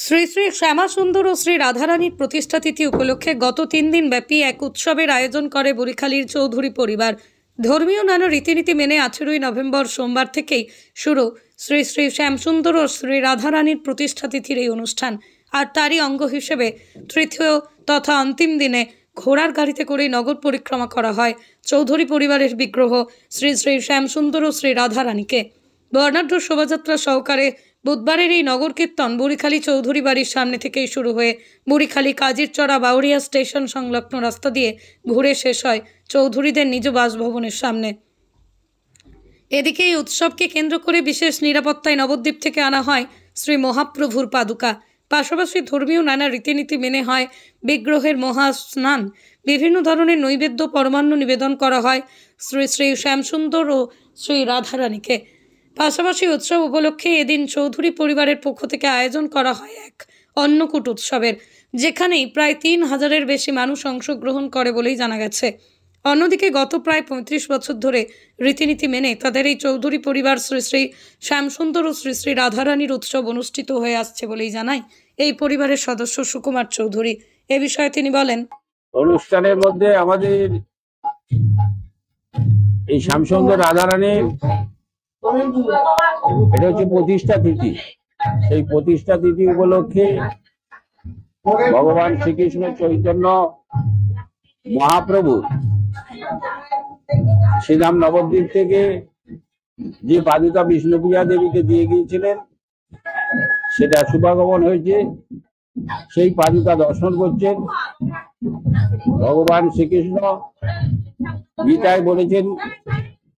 শ্রী শ্রী শ্যামাসুন্দর ও শ্রী রাধারানীর প্রতিষ্ঠা তিথি উপলক্ষে গত 3 দিন ব্যাপী এক উৎসবের আয়োজন করে বুড়িখালীর চৌধুরী পরিবার। ধর্মীয় নানা রীতিনীতি মেনে 18ই নভেম্বর সোমবার থেকেই শুরু শ্রী শ্রী শ্যামসুন্দর ও শ্রী রাধারানীর প্রতিষ্ঠা তিথির এই অনুষ্ঠান। আর তারই অঙ্গ হিসেবে তৃতীয় তথা অন্তিম দিনে ঘোড়ার গাড়িতে করে নগর পরিক্রমা করা হয় চৌধুরী পরিবারের বিগ্রহ শ্রী শ্রী শ্যামসুন্দর ও শ্রী রাধারানীকে। বর্ণাঢ্য শোভাযাত্রা সহকারে বুধবারের এই নগর কীর্তন বুড়িখালী চৌধুরী বাড়ির সামনে থেকেই শুরু হয়ে বুড়িখালী কাজিরচড়া বাউরিয়া স্টেশন সংলগ্ন রাস্তা দিয়ে ঘুরে শেষ হয় চৌধুরীদের নিজ বাসভবনের সামনে। এদিকে এই উৎসবকে কেন্দ্র করে বিশেষ নিরাপত্তায় নবদ্বীপ থেকে আনা হয় শ্রী মহাপ্রভুর পাদুকা। পাশাপাশি ধর্মীয় নানা রীতিনীতি মেনে হয় বিগ্রহের মহাস্নান। বিভিন্ন ধরনের নৈবেদ্য পরমান্ন নিবেদন করা হয় শ্রী শ্রী শ্যামসুন্দর ও শ্রী রাধারানীকে। পাশাপাশি উৎসব উপলক্ষে এদিন চৌধুরী পরিবারের পক্ষ থেকে আয়োজন করা হয় এক অন্নকূট উৎসবের, যেখানেই প্রায় 3000-এর বেশি মানুষ অংশগ্রহণ করে বলেই জানা গেছে। অন্যদিকে গত প্রায় 35 বছর ধরে রীতিনীতি মেনে তাদের এই চৌধুরী পরিবার শ্রী শ্রী শ্যামসুন্দর ও শ্রী শ্রী রাধারানীর উৎসব অনুষ্ঠিত হয়ে আসছে বলেই জানায় এই পরিবারের সদস্য সুকুমার চৌধুরী। এ বিষয়ে তিনি বলেন, অনুষ্ঠানের মধ্যে আমাদের এই শ্যামসুন্দর রাধারানীর এটা হচ্ছে প্রতিষ্ঠা তিথি। সেই প্রতিষ্ঠা তিথি উপলক্ষে ভগবান শ্রীকৃষ্ণ চৈতন্য মহাপ্রভু শ্রীধাম নবদ্বীপ থেকে যে পাদুকা বিষ্ণুপ্রিয়া দেবীকে দিয়ে গিয়েছিলেন সেটা শুভাগমন হয়েছে। সেই পাদুকা দর্শন করছেন। ভগবান শ্রীকৃষ্ণ গীতায় বলেছেন,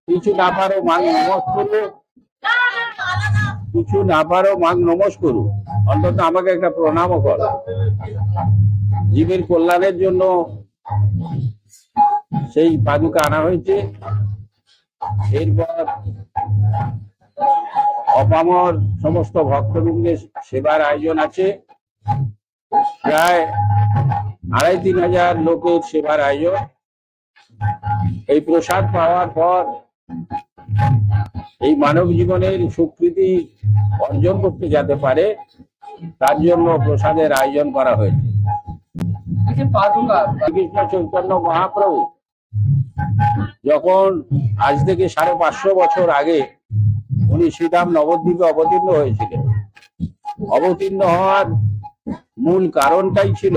কিছু না পারো মাং নমস করো, কিছু না পারো মাং নমস করো, অন্তত আমাকে একটা প্রণামও করো। জীবের কল্যাণের জন্য সেই পাদুকা আনা হয়েছে। এরপর অপামর সমস্ত ভক্তবৃন্দের সেবার আয়োজন আছে। প্রায় 2500-3000 লোকের সেবার আয়োজন। এই প্রসাদ পাওয়ার পর এই মানব জীবনের সুকৃতি অর্জন করতে যেতে পারে তার জন্য প্রসাদের আয়োজন করা হয়েছে। শ্রীকৃষ্ণ চৈতন্য মহাপ্রভু যখন আজ থেকে 550 বছর আগে উনি শ্রীধাম নবদ্বীপে অবতীর্ণ হয়েছিলেন, অবতীর্ণ হওয়ার মূল কারণটাই ছিল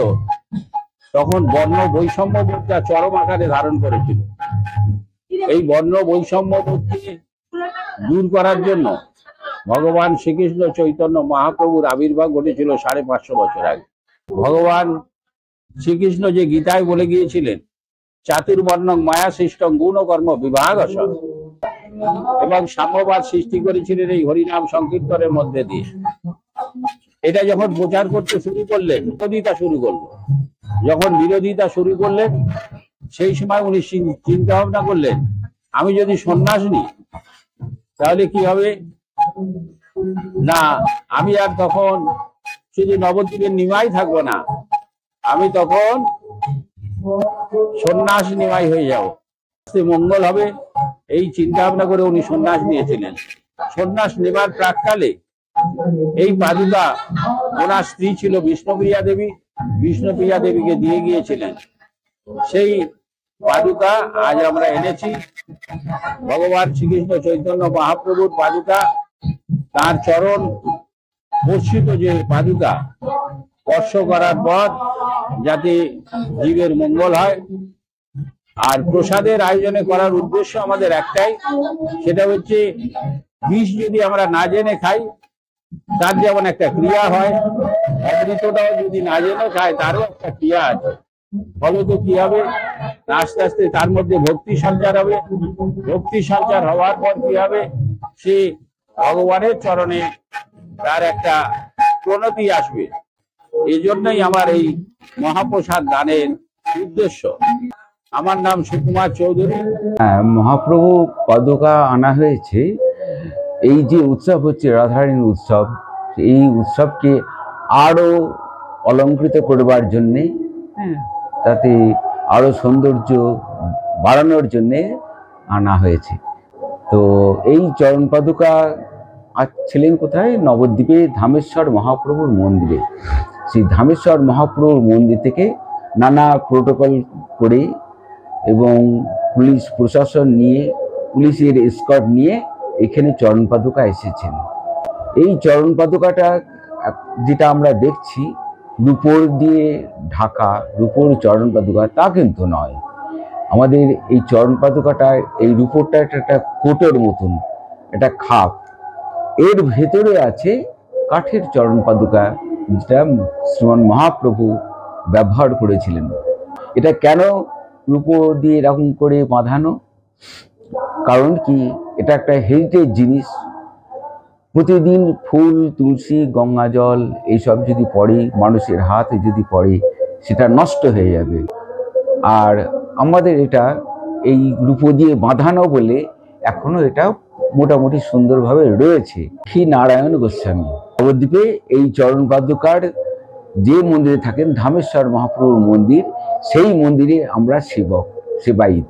তখন বর্ণ বৈষম্য বোধটা চরম আকারে ধারণ করেছিল। এই বর্ণ বৈষম্য বোধকে দূর করার জন্য ভগবান শ্রীকৃষ্ণ চৈতন্য মহাপ্রভুর আবির্ভাব ঘটেছিল 550 বছর আগে। ভগবান শ্রীকৃষ্ণ যে গীতায় বলে গিয়েছিলেন, চাতুর্বর্ণং মায়া সৃষ্টং গুণ কর্ম বিভাগশ, এবং সাম্যবাদ সৃষ্টি করেছিলেন এই হরিনাম সংকীর্তনের মধ্যে দিয়ে। এটা যখন প্রচার করতে শুরু করলেন, বিরোধিতা শুরু করলো। যখন বিরোধিতা শুরু করলেন সেই সময় উনি চিন্তা ভাবনা করলেন, আমি যদি সন্ন্যাস নিই তাহলে কি হবে না, আমি আর তখন শুধু নবদ্বীপের নিমাই থাকবো না, আমি তখন সন্ন্যাস নিমাই হয়ে যাব, মঙ্গল হবে। এই চিন্তা ভাবনা করে উনি সন্ন্যাস নিয়েছিলেন। সন্ন্যাস নেবার প্রাককালে এই পাদুকা ওনার স্ত্রী ছিল বিষ্ণুপ্রিয়া দেবী, বিষ্ণুপ্রিয়া দেবীকে দিয়ে গিয়েছিলেন। সেই পাদুকা আজ আমরা এনেছি। ভগবান শ্রীকৃষ্ণ চৈতন্য মহাপ্রভুর পাদুকা, তার চরণ বর্ষিত যে পাদুকা স্পর্শ করার পর যাতে জীবের মঙ্গল হয়। আর প্রসাদের আয়োজনে করার উদ্দেশ্য আমাদের একটাই, সেটা হচ্ছে বিষ যদি আমরা না জেনে খাই তার যেমন একটা ক্রিয়া হয়, অমৃতটাও যদি না জেনে খায় তারও একটা ক্রিয়া আছে। ফলত কি হবে, আস্তে আস্তে তার মধ্যে ভক্তি সঞ্চার হবে। ভক্তি সঞ্চার হওয়ার পর কি হবে, সে ভগবানের চরণে তার একটা প্রণতি আসবে। এই জন্যই আমার এই মহাপ্রসাদ দানের উদ্দেশ্য। আমার নাম সুকুমার চৌধুরী। মহাপ্রভু পাদুকা আনা হয়েছে। এই যে উৎসব হচ্ছে রাধারানীর উৎসব, এই উৎসবকে আরো অলঙ্কৃত করবার জন্যে, তাতে আরো সৌন্দর্য বাড়ানোর জন্যে আনা হয়েছে। তো এই চরণ পাদুকা ছিলেন কোথায়? নবদ্বীপে ধামেশ্বর মহাপ্রভুর মন্দিরে। সেই ধামেশ্বর মহাপ্রভুর মন্দির থেকে নানা প্রোটোকল করে এবং পুলিশ প্রশাসন নিয়ে, পুলিশের এসকর্ট নিয়ে এখানে চরণ পাদুকা এসেছেন। এই চরণ পাদুকাটা যেটা আমরা দেখছি রূপোর দিয়ে ঢাকা, রূপোর চরণ পাদুকা, তা কিন্তু নয়। আমাদের এই চরণ পাদুকাটা, এই রূপোরটা একটা কোটোর মতন, একটা খাপ, এর ভেতরে আছে কাঠের চরণ পাদুকা, যেটা শ্রীমান মহাপ্রভু ব্যবহার করেছিলেন। এটা কেন রূপো দিয়ে এরকম করে বাঁধানো? কারণ কি, এটা একটা হেরিটেজ জিনিস। প্রতিদিন ফুল, তুলসী, গঙ্গা জল এইসব যদি পড়ে, মানুষের হাতে যদি পড়ে, সেটা নষ্ট হয়ে যাবে। আর আমাদের এটা এই রূপো দিয়ে বাঁধানো বলে এখনো এটা মোটামুটি সুন্দরভাবে রয়েছে। শ্রী নারায়ণ গোস্বামী নবদ্বীপে এই চরণ পাদুকার যে মন্দিরে থাকেন, ধামেশ্বর মহাপ্রভুর মন্দির, সেই মন্দিরে আমরা সেবায়িত।